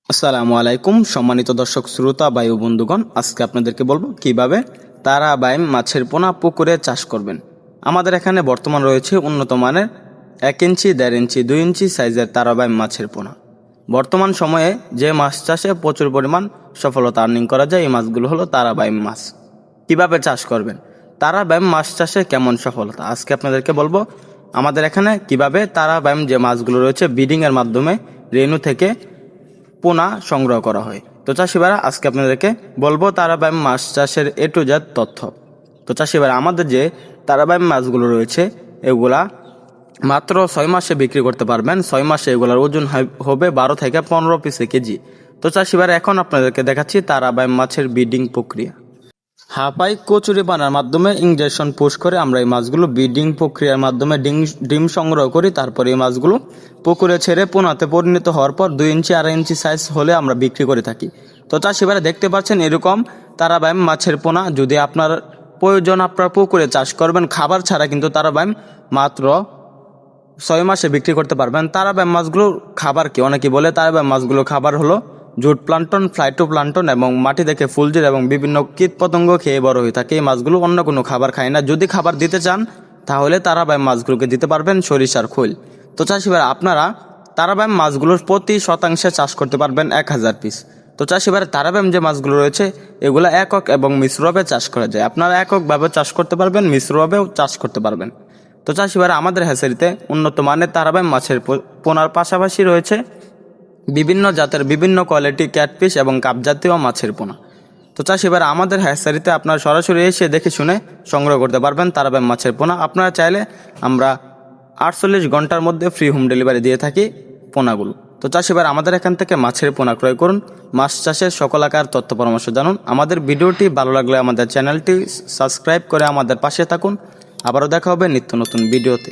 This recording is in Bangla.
আসসালামু আলাইকুম সম্মানিত দর্শক শ্রোতা বায়ু বন্ধুগণ, আজকে আপনাদেরকে বলবো কিভাবে তারা বাইম মাছের পোনা পুকুরে চাষ করবেন। আমাদের এখানে বর্তমান রয়েছে উন্নত মানের 1 ইঞ্চি 1.5 ইঞ্চি 2 ইঞ্চি সাইজের তারা বাইম মাছের পোনা। বর্তমান সময়ে যে মাছ চাষে প্রচুর পরিমাণ সফলতা আর্নিং করা যায়, এই মাছগুলো হলো তারা বাইম মাছ। কিভাবে চাষ করবেন, তারা বাইম মাছ চাষে কেমন সফলতা, আজকে আপনাদেরকে বলবো। আমাদের এখানে কিভাবে তারা বাইম যে মাছগুলো রয়েছে ব্রিডিংয়ের মাধ্যমে রেণু থেকে পোনা সংগ্রহ করা হয়। তো চাষিভাইরা, আজকে আপনাদেরকে বলবো তারাবাইম মাছ চাষের A to Z তথ্য। তো চাষিভাইরা, আমাদের যে তারাবাইম মাছগুলো রয়েছে এগুলা মাত্র 6 মাসে বিক্রি করতে পারবেন। 6 মাসে এগুলার ওজন হবে 12 থেকে 15 পিসে কেজি। তো চাষিভাইরা, এখন আপনাদেরকে দেখাচ্ছি তারাবাইম মাছের ব্রিডিং প্রক্রিয়া। হাঁপাই কচুরি বানার মাধ্যমে ইনজেকশন পুশ করে আমরা এই মাছগুলো ব্রিডিং প্রক্রিয়ার মাধ্যমে ডিম সংগ্রহ করি। তারপরে এই মাছগুলো পুকুরে ছেড়ে পোনাতে পরিণত হওয়ার পর 2 ইঞ্চি 2.5 ইঞ্চি সাইজ হলে আমরা বিক্রি করে থাকি। তো চাষিভাইরা, দেখতে পাচ্ছেন এরকম তারাবাইম মাছের পোনা যদি আপনার প্রয়োজন, আপনার পুকুরে চাষ করবেন খাবার ছাড়া, কিন্তু তারাবাইম মাত্র 6 মাসে বিক্রি করতে পারবেন। তারাবাইম মাছগুলোর খাবার কি, অনেকে বলে তারাবাইম মাছগুলোর খাবার হলো জুট প্লান্টন, ফ্লাইটোপ্লান্টন এবং মাটি থেকে ফুলজির এবং বিভিন্ন কীট পতঙ্গ খেয়ে বড় হয়ে থাকে। এই মাছগুলো অন্য কোনো খাবার খায় না। যদি খাবার দিতে চান তাহলে তারাবাইম মাছগুলোকে দিতে পারবেন সরিষার খোল। তো চাষিভাইরা, আপনারা তারাবাইম মাছগুলোর প্রতি শতাংশে চাষ করতে পারবেন 1000 পিস। তো চাষিভাইরা, তারাবাইম যে মাছগুলো রয়েছে এগুলো একক এবং মিশ্রভাবে চাষ করা যায়। আপনারা এককভাবে চাষ করতে পারবেন, মিশ্রভাবেও চাষ করতে পারবেন। তো চাষিভাইরা, আমাদের হ্যাচারিতে উন্নত মানের তারাবাইম মাছের পোনার পাশাপাশি রয়েছে বিভিন্ন জাতের বিভিন্ন কোয়ালিটি ক্যাটফিশ এবং কাপ জাতীয় মাছের পোনা। তো চাষিভাইরা, আমাদের হ্যাচারিতে আপনারা সরাসরি এসে দেখে শুনে সংগ্রহ করতে পারবেন তারাবাইম মাছের পোনা। আপনারা চাইলে আমরা 48 ঘন্টার মধ্যে ফ্রি হোম ডেলিভারি দিয়ে থাকি পোনাগুলো। তো চাষিভাইরা, আমাদের এখান থেকে মাছের পোনা ক্রয় করুন, মাছ চাষের সকল আকার তথ্য পরামর্শ জানুন। আমাদের ভিডিওটি ভালো লাগলে আমাদের চ্যানেলটি সাবস্ক্রাইব করে আমাদের পাশে থাকুন। আবারও দেখা হবে নিত্য নতুন ভিডিওতে।